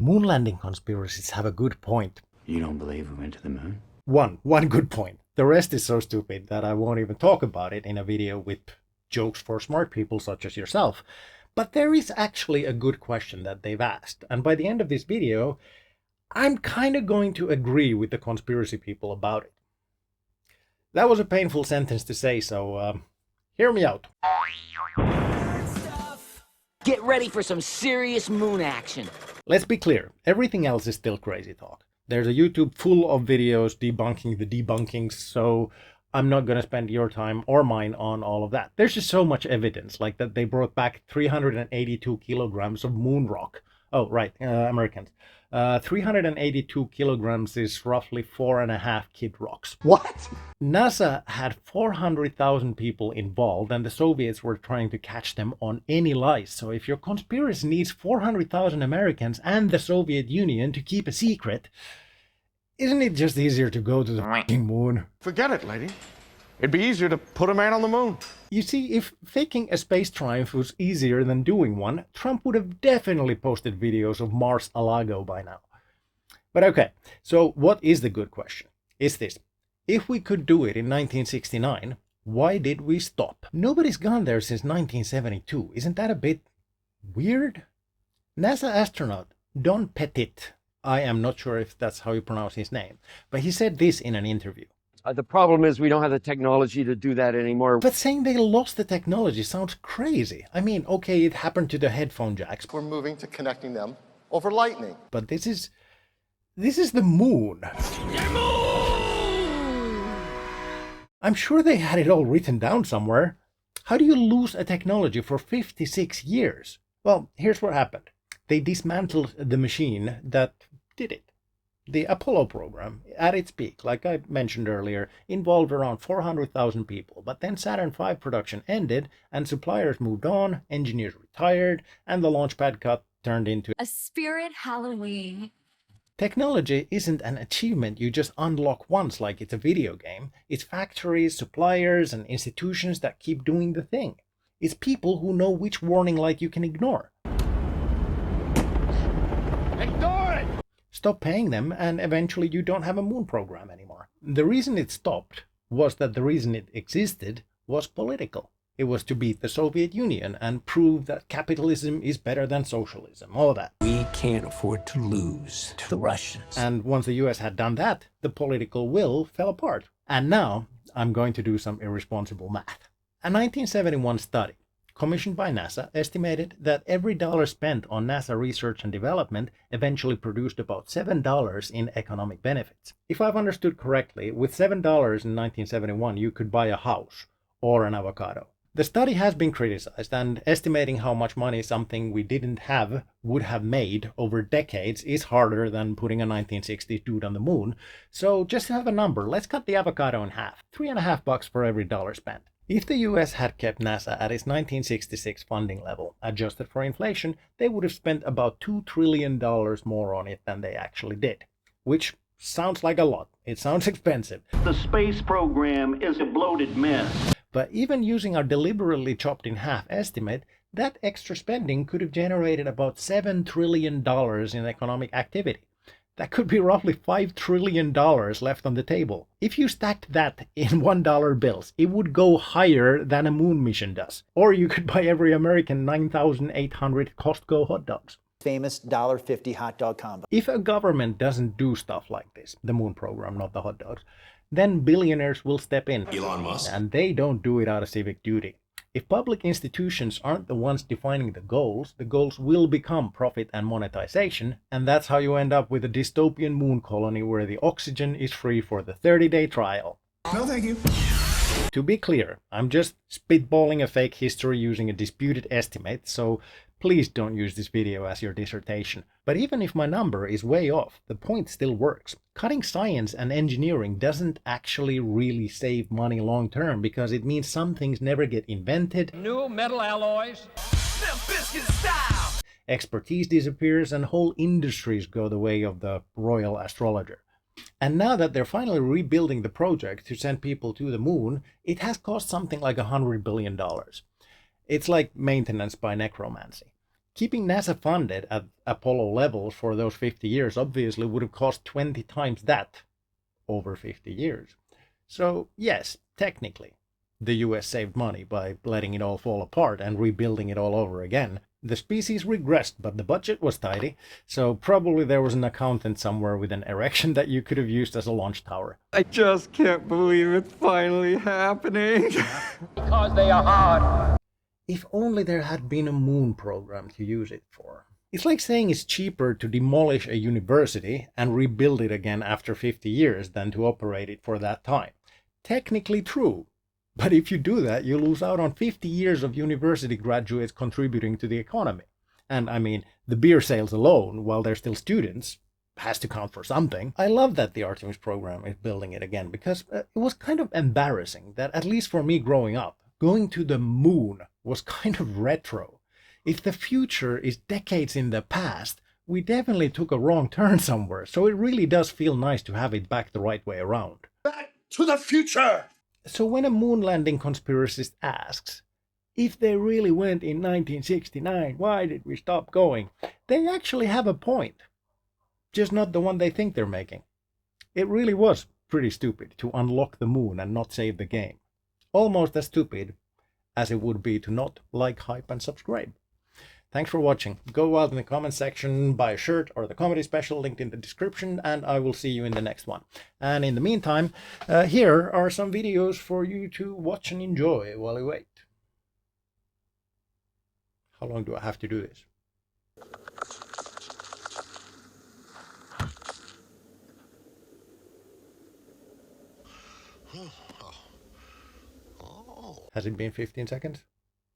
Moon landing conspiracies have a good point. You don't believe we went to the moon? One good point. The rest is so stupid that I won't even talk about it in a video with jokes for smart people such as yourself. But there is actually a good question that they've asked, and by the end of this video, I'm kind of going to agree with the conspiracy people about it. That was a painful sentence to say, so hear me out. Get ready for some serious moon action. Let's be clear, everything else is still crazy talk. There's a YouTube full of videos debunking the debunkings, so I'm not going to spend your time or mine on all of that. There's just so much evidence, like that they brought back 382 kilograms of moon rock. Oh, right, Americans. 382 kilograms is roughly 4.5 Kid Rocks. What? NASA had 400,000 people involved, and the Soviets were trying to catch them on any lies. So if your conspiracy needs 400,000 Americans and the Soviet Union to keep a secret, isn't it just easier to go to the f***ing moon? Forget it, lady. It'd be easier to put a man on the moon. You see, if faking a space triumph was easier than doing one, Trump would have definitely posted videos of Mars Alago by now. But okay, so what is the good question? Is this: if we could do it in 1969, why did we stop? Nobody's gone there since 1972. Isn't that a bit weird? NASA astronaut Don Pettit, I am not sure if that's how you pronounce his name, but he said this in an interview. The problem is we don't have the technology to do that anymore. But saying they lost the technology sounds crazy. I mean, okay, it happened to the headphone jacks. We're moving to connecting them over lightning. But this is the moon. I'm sure they had it all written down somewhere. How do you lose a technology for 56 years? Well, here's what happened. They dismantled the machine that did it. The Apollo program, at its peak, like I mentioned earlier, involved around 400,000 people, but then Saturn V production ended and suppliers moved on, engineers retired, and the launch pad cut turned into a spirit Halloween. Technology isn't an achievement you just unlock once like it's a video game. It's factories, suppliers, and institutions that keep doing the thing. It's people who know which warning light you can ignore. Ignore it! Stop paying them, and eventually you don't have a moon program anymore. The reason it stopped was that the reason it existed was political. It was to beat the Soviet Union and prove that capitalism is better than socialism, all that. We can't afford to lose to the Russians. And once the US had done that, the political will fell apart. And now I'm going to do some irresponsible math. A 1971 study commissioned by NASA estimated that every dollar spent on NASA research and development eventually produced about $7 in economic benefits. If I've understood correctly, with $7 in 1971 you could buy a house or an avocado. The study has been criticized, and estimating how much money something we didn't have would have made over decades is harder than putting a 1960s dude on the moon. So just to have a number, let's cut the avocado in half. $3.50 for every dollar spent. If the US had kept NASA at its 1966 funding level, adjusted for inflation, they would have spent about $2 trillion more on it than they actually did. Which sounds like a lot. It sounds expensive. The space program is a bloated mess. But even using our deliberately chopped in half estimate, that extra spending could have generated about $7 trillion in economic activity. That could be roughly $5 trillion left on the table. If you stacked that in $1 bills, it would go higher than a moon mission does. Or you could buy every American 9,800 Costco hot dogs. Famous $1.50 hot dog combo. If a government doesn't do stuff like this, the moon program, not the hot dogs, then billionaires will step in. Elon Musk. And they don't do it out of civic duty. If public institutions aren't the ones defining the goals will become profit and monetization, and that's how you end up with a dystopian moon colony where the oxygen is free for the 30-day trial. No, thank you. To be clear, I'm just spitballing a fake history using a disputed estimate, so please don't use this video as your dissertation. But even if my number is way off, the point still works. Cutting science and engineering doesn't actually really save money long term because it means some things never get invented. New metal alloys. Biscuit style. Expertise disappears and whole industries go the way of the royal astrologer. And now that they're finally rebuilding the project to send people to the moon, it has cost something like $100 billion. It's like maintenance by necromancy. Keeping NASA funded at Apollo levels for those 50 years obviously would have cost 20 times that over 50 years. So yes, technically, the US saved money by letting it all fall apart and rebuilding it all over again. The species regressed, but the budget was tidy, so probably there was an accountant somewhere with an erection that you could have used as a launch tower. I just can't believe it's finally happening. Because they are hard. If only there had been a moon program to use it for. It's like saying it's cheaper to demolish a university and rebuild it again after 50 years than to operate it for that time. Technically true. But if you do that, you lose out on 50 years of university graduates contributing to the economy. And I mean, the beer sales alone, while they're still students, has to count for something. I love that the Artemis program is building it again, because it was kind of embarrassing that, at least for me growing up, going to the moon was kind of retro. If the future is decades in the past, we definitely took a wrong turn somewhere, so it really does feel nice to have it back the right way around. Back to the future! So when a moon landing conspiracist asks, if they really went in 1969, why did we stop going? They actually have a point. Just not the one they think they're making. It really was pretty stupid to unlock the moon and not save the game. Almost as stupid as it would be to not like, hype, and subscribe. Thanks for watching. Go wild in the comment section, buy a shirt or the comedy special linked in the description, and I will see you in the next one. And in the meantime, here are some videos for you to watch and enjoy while you wait. How long do I have to do this? Has it been 15 seconds?